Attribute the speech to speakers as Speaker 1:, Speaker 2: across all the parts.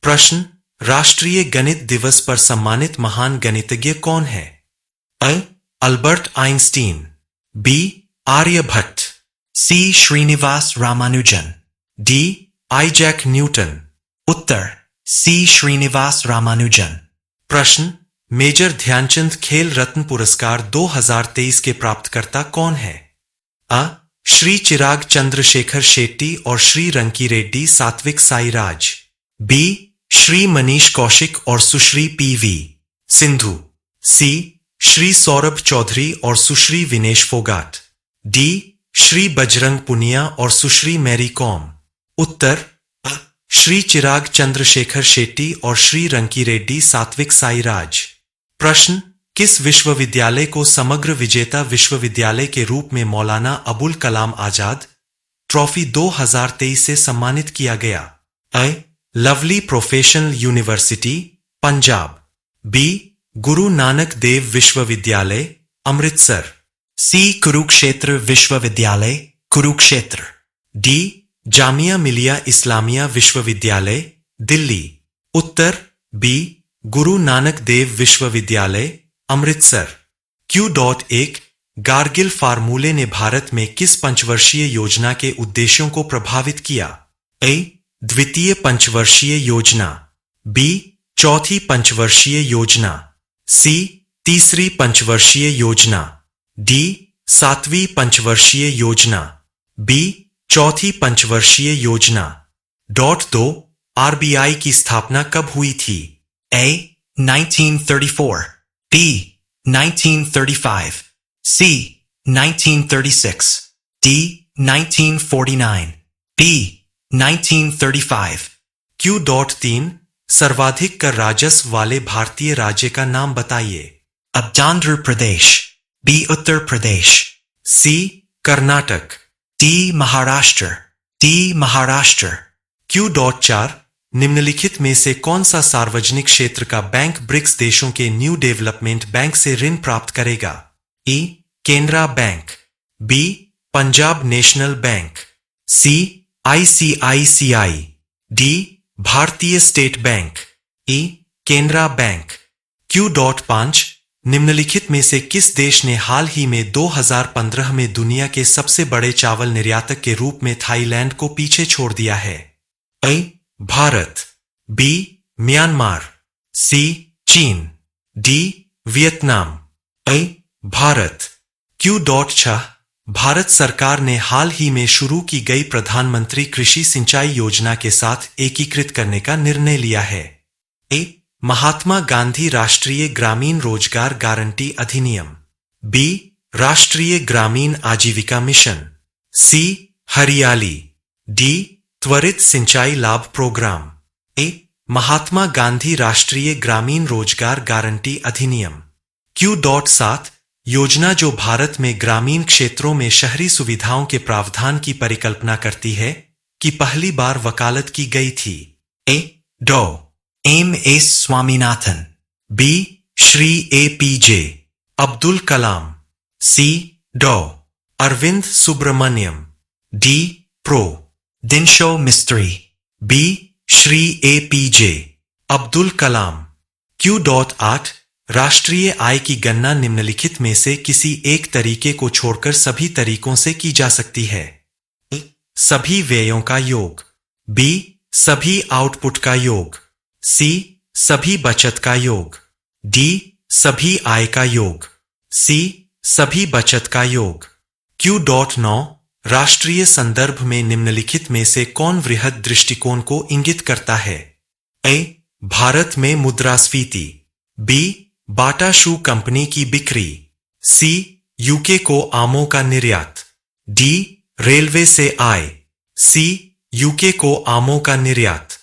Speaker 1: प्रश्न, राष्ट्रीय गणित दिवस पर सम्मानित महान गणितज्ञ कौन है? अ. Albert Einstein, B. Aryabhata, C. Srinivasa Ramanujan, D. Isaac Newton. उत्तर सी. श्रीनिवास रामानुजन। प्रश्न, मेजर ध्यानचंद खेल रत्न पुरस्कार 2023 के प्राप्तकर्ता कौन है? अ. श्री चिराग चंद्रशेखर शेट्टी और श्री रंकी रेड्डी सात्विक साईराज, बी. श्री मनीष कौशिक और सुश्री पी.वी. सिंधु, सी. श्री सौरभ चौधरी और सुश्री विनेश फोगाट, डी. श्री बजरंग पुनिया और सुश्री मैरी कॉम। उत्तर अ. श्री चिराग चंद्रशेखर शेट्टी और श्री रंकी रेड्डी सात्विक साईराज। प्रश्न, किस विश्वविद्यालय को समग्र विजेता विश्वविद्यालय के रूप में मौलाना अबुल कलाम आजाद ट्रॉफी 2023 से सम्मानित किया गया? अ. Lovely professional university, Punjab, B. Guru Nanak देव विश्वविद्यालय, अमृतसर, सी. कुरुक्षेत्र विश्वविद्यालय, कुरुक्षेत्र, डी. जामिया मिलिया इस्लामिया विश्वविद्यालय, दिल्ली। उत्तर बी. गुरु नानक देव विश्वविद्यालय, अमृतसर। Q.1 गार्गिल फार्मूले ने भारत में किस पंचवर्षीय योजना के उद्देश्यों को प्रभावित किया? ए. द्वितीय पंचवर्षीय योजना, बी. चौथी पंचवर्षीय योजना, सी. तीसरी पंचवर्षीय योजना, डी. सातवीं पंचवर्षीय योजना, बी. चौथी पंचवर्षीय योजना। 2 आरबीआई की स्थापना कब हुई थी? A. 1934, B. 1935, C. 1936, D. 1949, B. 1935। Q.3 सर्वाधिक कर राजस्व वाले भारतीय राज्य का नाम बताइए। अब Andhra Pradesh, B. Uttar Pradesh, C. Karnataka, D. Maharashtra, D. Maharashtra. Q.4 निम्नलिखित में से कौन सा सार्वजनिक क्षेत्र का बैंक ब्रिक्स देशों के न्यू डेवलपमेंट बैंक से ऋण प्राप्त करेगा? E. Canara bank, B. Punjab national bank, C. ICICI, D. भारतीय state bank, E. Canara bank. Q.5 निम्नलिखित में से किस देश ने हाल ही में 2015 में दुनिया के सबसे बड़े चावल निर्यातक के रूप में थाईलैंड को पीछे छोड़ दिया है? अ. भारत, बी. म्यांमार, सी. चीन, डी. वियतनाम। अ. भारत। Q.6 भारत सरकार ने हाल ही में शुरू की गई प्रधानमंत्री कृषि सिंचाई योजना के साथ एकीकृत करने का निर्णय लिया है। ए. महात्मा गांधी राष्ट्रीय ग्रामीण रोजगार गारंटी अधिनियम, बी. राष्ट्रीय ग्रामीण आजीविका मिशन, सी. हरियाली, डी. त्वरित सिंचाई लाभ प्रोग्राम। ए. महात्मा गांधी राष्ट्रीय ग्रामीण रोजगार गारंटी अधिनियम। Q.7 योजना जो भारत में ग्रामीण क्षेत्रों में शहरी सुविधाओं के प्रावधान की परिकल्पना करती है कि पहली बार वकालत की गई थी? ए. डॉ. M. S. Swaminathan, B. Shri APJ Abdul Kalam, C. डॉ. अरविंद सुब्रमण्यम, डी. प्रो. Dinshaw Mistry, B. Shri APJ Abdul Kalam. Q.8 राष्ट्रीय आय की गणना निम्नलिखित में से किसी एक तरीके को छोड़कर सभी तरीकों से की जा सकती है? ए. सभी व्ययों का योग, बी. सभी आउटपुट का योग, सी. सभी बचत का योग, डी. सभी आय का योग, सी. सभी बचत का योग। Q.9 राष्ट्रीय संदर्भ में निम्नलिखित में से कौन वृहद दृष्टिकोण को इंगित करता है? ए. भारत में मुद्रास्फीति, बी. बाटा शू कंपनी की बिक्री, सी. यूके को आमों का निर्यात, डी. रेलवे से आय, सी. यूके को आमों का निर्यात।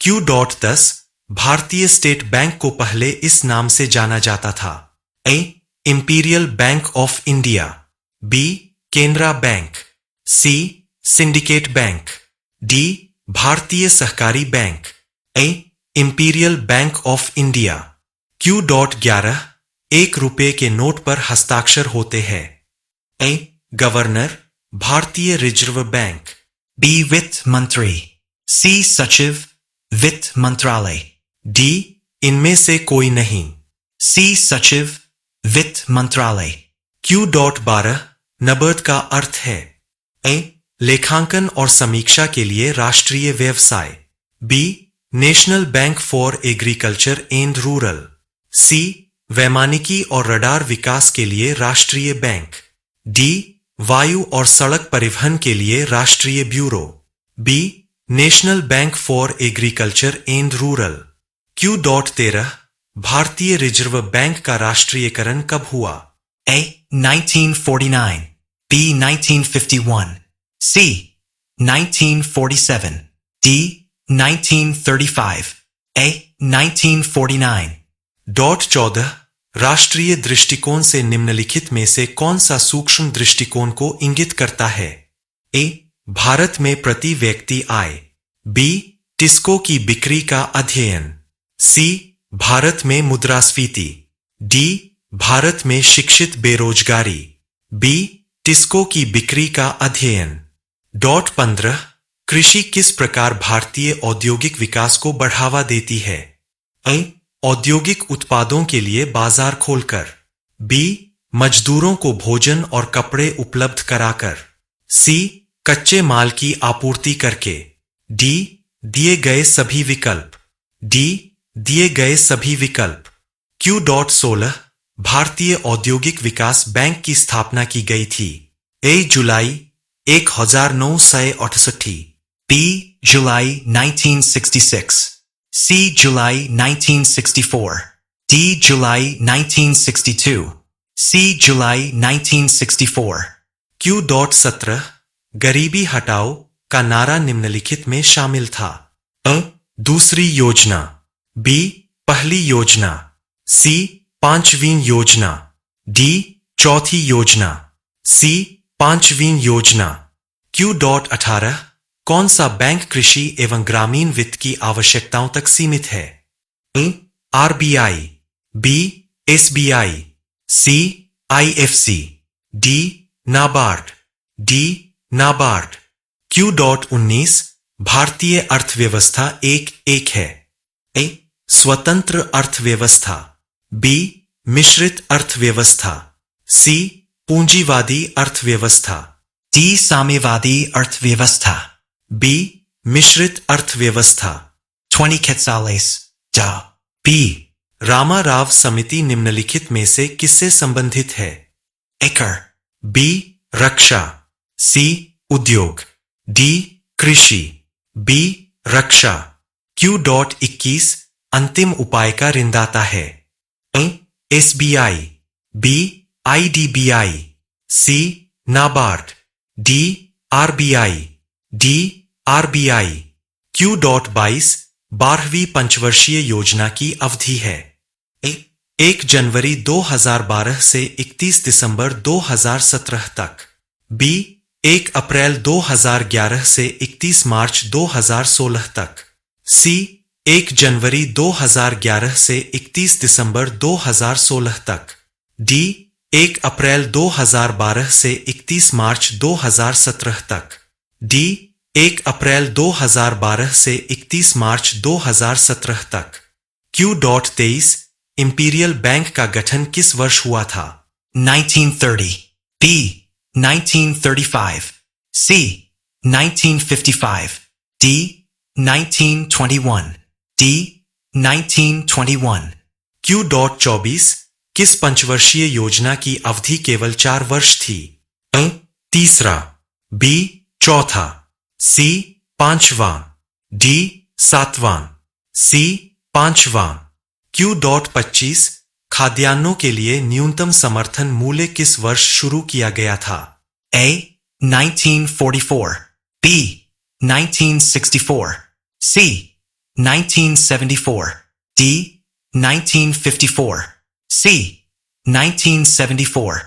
Speaker 1: Q.10 भारतीय स्टेट बैंक को पहले इस नाम से जाना जाता था? A. Imperial bank of India, B. Canara bank, C. Syndicate bank, D. भारतीय सहकारी bank. A. Imperial bank of India. Q.11 1 रुपये के नोट पर हस्ताक्षर होते हैं? ए. गवर्नर, भारतीय रिजर्व बैंक, बी. वित्त मंत्री, सी. सचिव, वित्त मंत्रालय। डी, इनमें से कोई नहीं। सी, सचिव, वित्त मंत्रालय। Q.12 नबर्ड का अर्थ है। ए, लेखांकन और समीक्षा के लिए राष्ट्रीय व्यवसाय। B, national bank for agriculture and rural. C, वैमानिकी और रडार विकास के लिए राष्ट्रीय बैंक। डी, वायु और सड़क परिवहन के लिए राष्ट्रीय bureau. B, national bank for agriculture and Rural. Q.13 भारतीय रिजर्व बैंक का राष्ट्रीयकरण कब हुआ? A, 1949, B, 1951, C, 1947, D, 1935, A, 1949। .14 राष्ट्रीय दृष्टिकोण से निम्नलिखित में से कौन सा सूक्ष्म दृष्टिकोण को इंगित करता है? ए, भारत में प्रति व्यक्ति आय। बी, टिस्को की बिक्री का अध्ययन। सी, भारत में मुद्रास्फीति। डी, भारत में शिक्षित बेरोजगारी। बी, टिस्को की बिक्री का अध्ययन। .15 कृषि किस प्रकार भारतीय औद्योगिक विकास को बढ़ावा देती है? ए, औद्योगिक उत्पादों के लिए बाजार खोलकर। बी, मजदूरों को भोजन और कपड़े उपलब्ध कराकर। सी, कच्चे माल की आपूर्ति करके। डी, दिए गए सभी विकल्प। डी, दिए गए सभी विकल्प। Q.16 भारतीय औद्योगिक विकास बैंक की स्थापना की गई थी। ए, जुलाई 1968। बी, जुलाई 1966। सी, जुलाई 1964। डी, जुलाई 1962। सी, जुलाई 1964। Q.17 गरीबी हटाओ का नारा निम्नलिखित में शामिल था। अ, दूसरी योजना। बी, पहली योजना। सी, पांचवीं योजना। डी, चौथी योजना। सी, पांचवीं योजना। Q.18 कौन सा बैंक कृषि एवं ग्रामीण वित्त की आवश्यकताओं तक सीमित है? A, RBI। B, SBI। C, IFC। D, NABARD. D, NABARD. Q.19 भारतीय अर्थव्यवस्था एक है। ए, स्वतंत्र अर्थव्यवस्था। बी, मिश्रित अर्थव्यवस्था। सी, पूंजीवादी अर्थव्यवस्था। डी, साम्यवादी अर्थव्यवस्था। बी, मिश्रित अर्थव्यवस्था। 20 quetzales। ड। बी, रामाराव समिति निम्नलिखित में से किससे संबंधित है? एकर। बी, रक्षा। सी, उद्योग। डी, कृषि। बी, रक्षा। Q.21 अंतिम उपाय का ऋणदाता है। A, SBI। B, IDBI। C, NABARD. D, RBI। D, RBI। Q.22 12वीं पंचवर्षीय योजना की अवधि है। ए, 1 जनवरी 2012 से 31 दिसंबर 2017 तक। बी, 1 अप्रैल 2011 से 31 मार्च 2016 तक। सी, 1 जनवरी 2011 से 31 दिसंबर 2016 तक। डी, 1 अप्रैल 2012 से 31 मार्च 2017 तक। डी, 1 अप्रैल 2012 से 31 मार्च 2017 तक। Q.23 इंपीरियल बैंक का गठन किस वर्ष हुआ था? 1930। बी, 1935। सी, 1955। डी, 1921। डी, 1921। Q.24 किस पंचवर्षीय योजना की अवधि केवल 4 वर्ष थी? अ, तीसरा। बी, चौथा। सी, पांचवां। डी, सातवां। सी, पांचवां। Q.25 खाद्यान्नों के लिए न्यूनतम समर्थन मूल्य किस वर्ष शुरू किया गया था? A, 1944। B, 1964। C, 1974। D, 1954। C, 1974।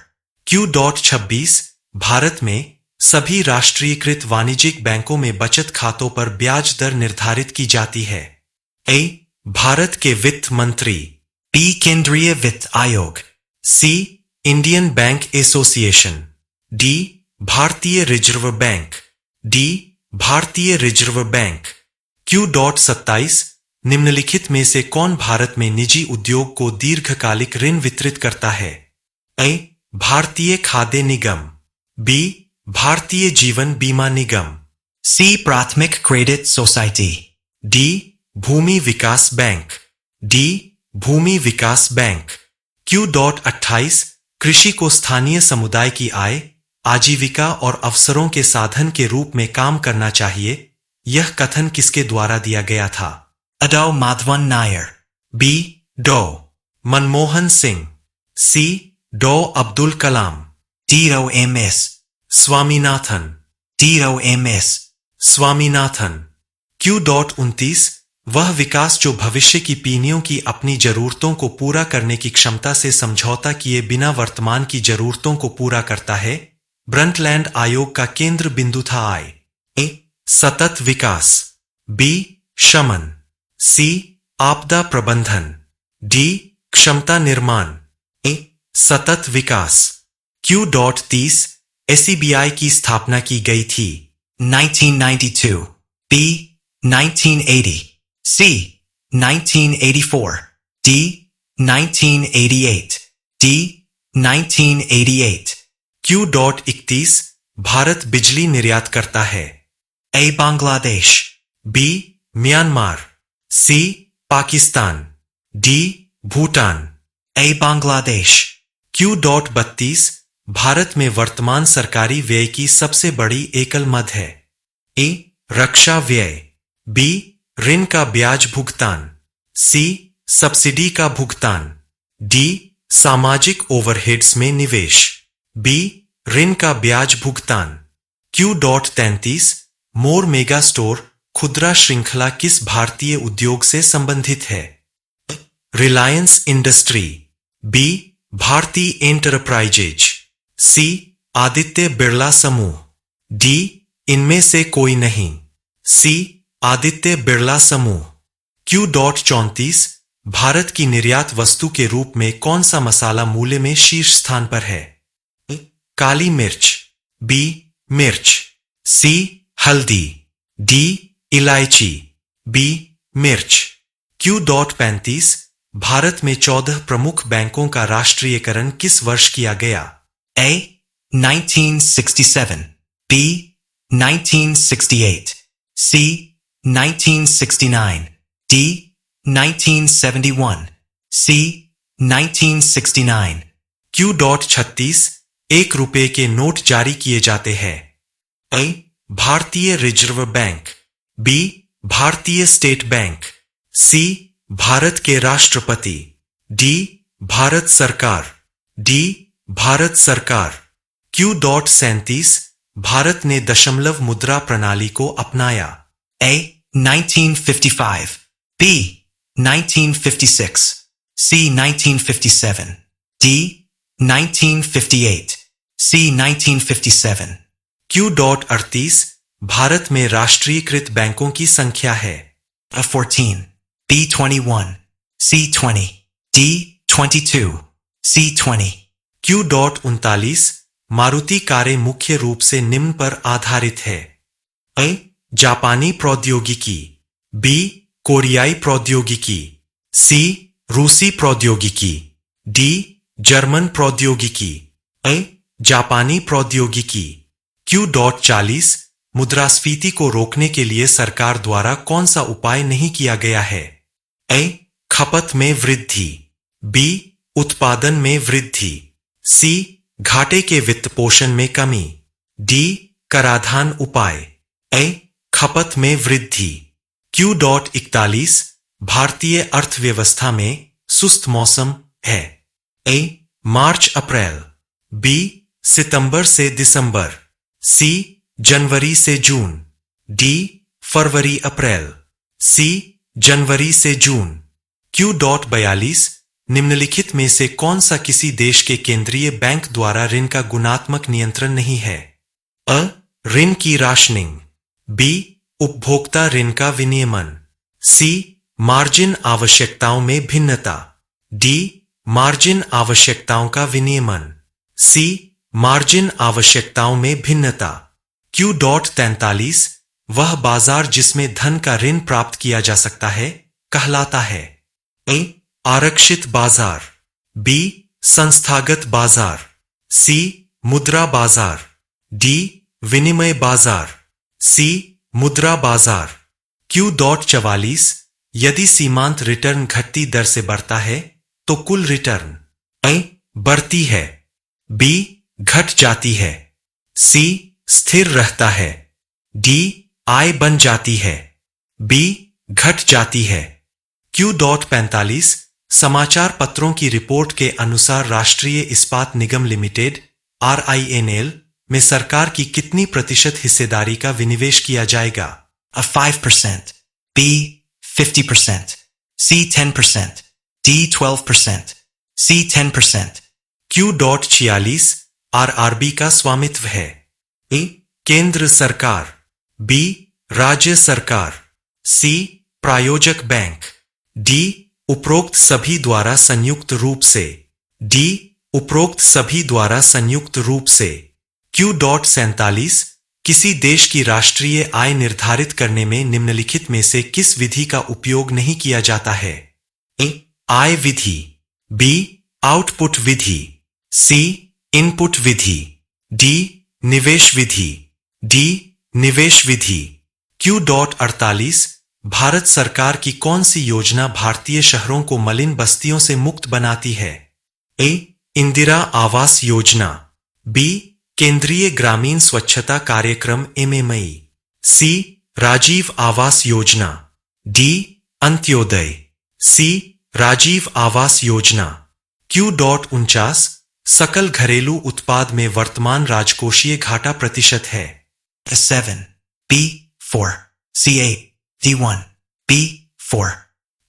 Speaker 1: Q.26 Bharat में सभी राष्ट्रीयकृत वाणिज्यिक बैंकों में बचत खातों पर ब्याज दर निर्धारित की जाती है। A, भारत के वित्त मंत्री। B, केंद्रीय वित्त आयोग। C, Indian bank association. D, भारतीय रिजर्व बैंक। D, भारतीय रिजर्व बैंक। Q.27 निम्नलिखित में से कौन भारत में निजी उद्योग को दीर्घकालिक ऋण वितरित करता है? A. भारतीय खाद्य निगम, B. भारतीय जीवन बीमा निगम, C. प्राथमिक क्रेडिट सोसाइटी, D. भूमि विकास बैंक, D. भूमि विकास बैंक। Q.28 कृषि को स्थानीय समुदाय की आय, आजीविका और अवसरों के साधन के रूप में काम करना चाहिए। यह कथन किसके द्वारा दिया गया था? अडौ माधवन नायर, B. डॉ. मनमोहन सिंह, C. डॉ. Abdul Kalam, D. M.S. Swaminathan, D. M.S. Swaminathan. Q.29 वह विकास जो भविष्य की पीढ़ियों की अपनी जरूरतों को पूरा करने की क्षमता से समझौता किए बिना वर्तमान की जरूरतों को पूरा करता है। ब्रंटलैंड आयोग का केंद्र बिंदु था आय। A. सतत विकास, B. शमन, C. आपदा प्रबंधन, D. क्षमता निर्माण। A. सतत विकास। Q.30 SEBI की स्थापना की गई थी? 1992, B. 1980, C. 1984, D. 1988, D. 1988। Q.31 Bharat बिजली निर्यात करता है? A. Bangladesh, B. Myanmar, C. Pakistan, D. Bhutan. A. Bangladesh. Q.32 Bharat में वर्तमान सरकारी व्यय की सबसे बड़ी एकल मद है? A. रक्षा व्यय, B. ऋण का ब्याज भुगतान, C. सब्सिडी का भुगतान, D. सामाजिक ओवरहेड्स में निवेश, B. ऋण का ब्याज भुगतान। Q.33 मोर मेगा स्टोर खुदरा श्रृंखला किस भारतीय उद्योग से संबंधित है? Reliance industry, B. Bharti enterprises, C. Aditya Birla समूह, D. इनमें से कोई नहीं, C. आदित्य बिरला समूह। Q.34 भारत की निर्यात वस्तु के रूप में कौन सा मसाला मूल्य में शीर्ष स्थान पर है? काली मिर्च, B. मिर्च, C. हल्दी, D. इलायची, B. मिर्च। Q.35 भारत में 14 प्रमुख बैंकों का राष्ट्रीयकरण किस वर्ष किया गया? A. 1967, B. 1968, C. 1969, D. 1971, C. 1969। Q.36 1 रुपए के नोट जारी किए जाते हैं? A. भारतीय रिजर्व बैंक, B. भारतीय स्टेट बैंक, C. भारत के राष्ट्रपति, D. भारत सरकार, D. भारत सरकार। Q.37 भारत ने दशमलव मुद्रा प्रणाली को अपनाया? A. 1955, B. 1956, C. 1957, D. 1958, C. 1957। Q.38 Bharat में राष्ट्रीयकृत बैंकों की संख्या है? A. 14, B. 21, C. 20, D. 22, C. 20। Q.39 Maruti कारें मुख्य रूप से निम्न पर आधारित है? A. जापानी प्रौद्योगिकी, B. कोरियाई प्रौद्योगिकी, C. रूसी प्रौद्योगिकी, D. जर्मन प्रौद्योगिकी। A. जापानी प्रौद्योगिकी। Q.40 मुद्रास्फीति को रोकने के लिए सरकार द्वारा कौन सा उपाय नहीं किया गया है? A. खपत में वृद्धि, B. उत्पादन में वृद्धि, C. घाटे के वित्त पोषण में कमी, D. कराधान उपाय। A. खपत में वृद्धि। Q.41 भारतीय अर्थव्यवस्था में सुस्त मौसम है? A. March April, B. सितंबर से दिसंबर, C. जनवरी से जून, D. फरवरी अप्रैल, C. जनवरी से जून। Q.42 निम्नलिखित में से कौन सा किसी देश के केंद्रीय बैंक द्वारा ऋण का गुणात्मक नियंत्रण नहीं है? अ. ऋण की राशनिंग, B. उपभोक्ता ऋण का विनियमन, C. मार्जिन आवश्यकताओं में भिन्नता, D. मार्जिन आवश्यकताओं का विनियमन, C. मार्जिन आवश्यकताओं में भिन्नता। Q.43 वह बाजार जिसमें धन का ऋण प्राप्त किया जा सकता है कहलाता है। ए आरक्षित बाजार, बी संस्थागत बाजार, सी मुद्रा बाजार, डी विनिमय बाजार, सी मुद्रा बाजार। Q.44 यदि सीमांत रिटर्न घटती दर से बढ़ता है तो कुल रिटर्न ए बढ़ती है, बी घट जाती है, सी स्थिर रहता है, डी आय बन जाती है, बी घट जाती है। Q.45 समाचार पत्रों की रिपोर्ट के अनुसार राष्ट्रीय इस्पात निगम लिमिटेड RINL में सरकार की कितनी प्रतिशत हिस्सेदारी का विनिवेश किया जाएगा?
Speaker 2: A 5%, B 50%, C 10%, D 12%, C 10%.
Speaker 1: Q.46 RRB का स्वामित्व है। ए केंद्र सरकार, बी राज्य सरकार, सी प्रायोजक बैंक, डी उपरोक्त सभी द्वारा संयुक्त रूप से, डी उपरोक्त सभी द्वारा संयुक्त रूप से। Q.47 किसी देश की राष्ट्रीय आय निर्धारित करने में निम्नलिखित में से किस विधि का उपयोग नहीं किया जाता है? ए आय विधि, बी आउटपुट विधि, सी इनपुट विधि, डी निवेश विधि, डी निवेश विधि। Q.48 भारत सरकार की कौन सी योजना भारतीय शहरों को मलिन बस्तियों से मुक्त बनाती है? ए इंदिरा आवास योजना, बी केंद्रीय ग्रामीण स्वच्छता कार्यक्रम MMI, सी राजीव आवास योजना, डी अंत्योदय, सी राजीव आवास योजना। Q.49 सकल घरेलू उत्पाद में वर्तमान राजकोषीय घाटा प्रतिशत है?
Speaker 2: 7, B 4, C 8, D 1, B 4.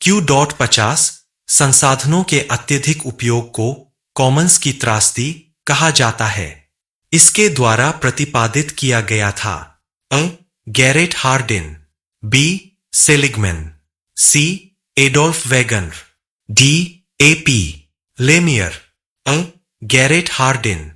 Speaker 1: Q.50 संसाधनों के अत्यधिक उपयोग को कॉमन्स की त्रासदी कहा जाता है। इसके द्वारा प्रतिपादित किया गया था। अ गैरेट हार्डिन, बी सेलिगमैन, सी एडोल्फ वेगनर, डी AP लेमियर। अ गैरेट हार्डिन।